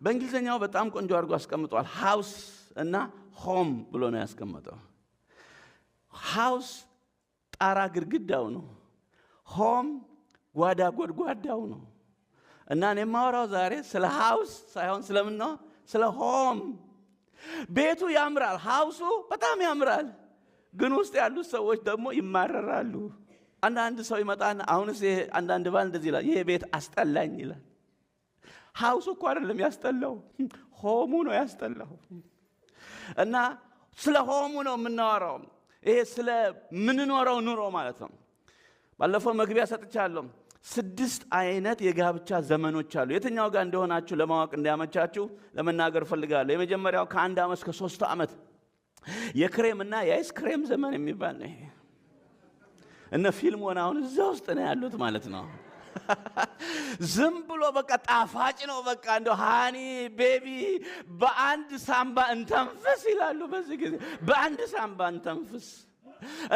በእንግሊዘኛው በጣም ቆንጆ አድርጎ አስቀምጧል። ሃውስ እና ሆም ብሎ ነው ያስቀመጠው። ሃውስ ጣራ ግድግዳው ነው። ሆም ጓዳ ጎድጓዳው ነው። እና እኔ የማወራው ዛሬ ስለ ሃውስ ሳይሆን ስለምን ነው? ስለ ሆም። ቤቱ ያምራል፣ ሃውሱ በጣም ያምራል፣ ግን ውስጥ ያሉት ሰዎች ደግሞ ይማረራሉ። አንዳንድ ሰው ይመጣና አሁንስ አንዳንድ ባል እንደዚህ ይላል፣ ይሄ ቤት አስጠላኝ ይላል። ሃውሱ እኮ አይደለም ያስጠላው፣ ሆሙ ነው ያስጠላው። እና ስለ ሆሙ ነው የምናወራው። ይሄ ስለ ምንኖረው ኑሮ ማለት ነው። ባለፈው መግቢያ ሰጥቻለሁ። 6 አይነት የጋብቻ ዘመኖች አሉ። የትኛው ጋር እንደሆናችሁ ለማወቅ እንዲያመቻችሁ ለመናገር ፈልጋለሁ። የመጀመሪያው ከ1 ዓመት እስከ 3 ዓመት የክሬም እና የአይስክሬም ዘመን የሚባል ነው። እነ ፊልም ሆነ አሁን እዛ ውስጥ ነው ያሉት ማለት ነው። ዝም ብሎ በቃ ጣፋጭ ነው። በቃ እንደው ሃኒ ቤቢ በአንድ ሳምባ እንተንፍስ ይላሉ። በዚህ ጊዜ በአንድ ሳምባ እንተንፍስ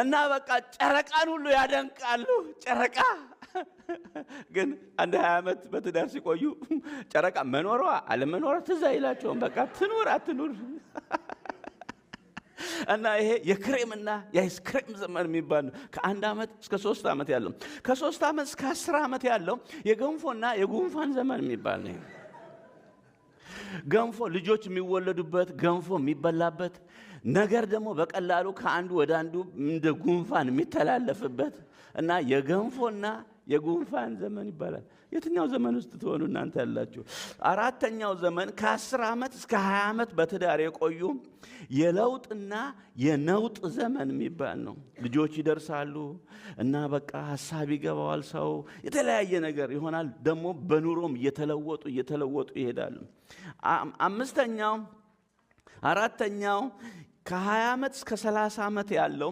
እና በቃ ጨረቃን ሁሉ ያደንቃሉ። ጨረቃ ግን አንድ 20 ዓመት በትዳር ሲቆዩ ጨረቃ መኖሯ አለመኖሯ ትዝ አይላቸውም። በቃ ትኑር አትኑር። እና ይሄ የክሬምና የአይስክሬም ዘመን የሚባል ነው። ከ1 ዓመት እስከ 3 ዓመት ያለው፣ ከ3 ዓመት እስከ 10 ዓመት ያለው የገንፎና የጉንፋን ዘመን የሚባል ነው። ገንፎ ልጆች የሚወለዱበት፣ ገንፎ የሚበላበት ነገር ደግሞ በቀላሉ ከአንዱ ወደ አንዱ እንደ ጉንፋን የሚተላለፍበት እና የገንፎና የጉንፋን ዘመን ይባላል። የትኛው ዘመን ውስጥ ትሆኑ እናንተ ያላችሁ? 4ኛው ዘመን ከ10 ዓመት እስከ 20 ዓመት በትዳር የቆዩ የለውጥና የነውጥ ዘመን የሚባል ነው። ልጆች ይደርሳሉ እና በቃ ሐሳብ ይገባዋል ሰው፣ የተለያየ ነገር ይሆናል። ደግሞ በኑሮም እየተለወጡ ይሄዳሉ። 4ኛው ከ20 ዓመት እስከ 30 ዓመት ያለው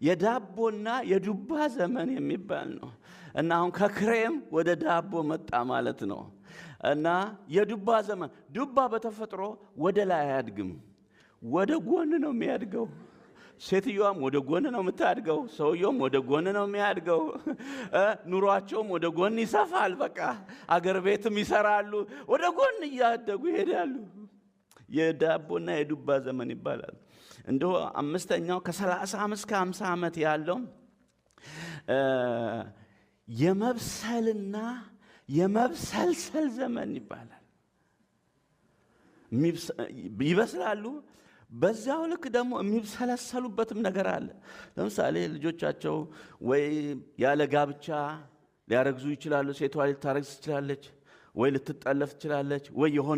የዳቦና የዱባ ዘመን የሚባል ነው። እና አሁን ከክሬም ወደ ዳቦ መጣ ማለት ነው። እና የዱባ ዘመን፣ ዱባ በተፈጥሮ ወደ ላይ አያድግም፣ ወደ ጎን ነው የሚያድገው። ሴትዮዋም ወደ ጎን ነው የምታድገው፣ ሰውየውም ወደ ጎን ነው የሚያድገው። ኑሯቸውም ወደ ጎን ይሰፋል። በቃ አገር ቤትም ይሰራሉ፣ ወደ ጎን እያደጉ ይሄዳሉ። የዳቦና የዱባ ዘመን ይባላል። እንደው 5ኛው ከ30 ዓመት እስከ 50 ዓመት ያለው የመብሰልና የመብሰልሰል ዘመን ይባላል። ይበስላሉ፣ በዛው ልክ ደግሞ የሚብሰለሰሉበትም ነገር አለ። ለምሳሌ ልጆቻቸው ወይ ያለ ጋብቻ ሊያረግዙ ይችላሉ። ሴቷ ልታረግዝ ትችላለች፣ ወይ ልትጠለፍ ትችላለች፣ ወይ የሆነ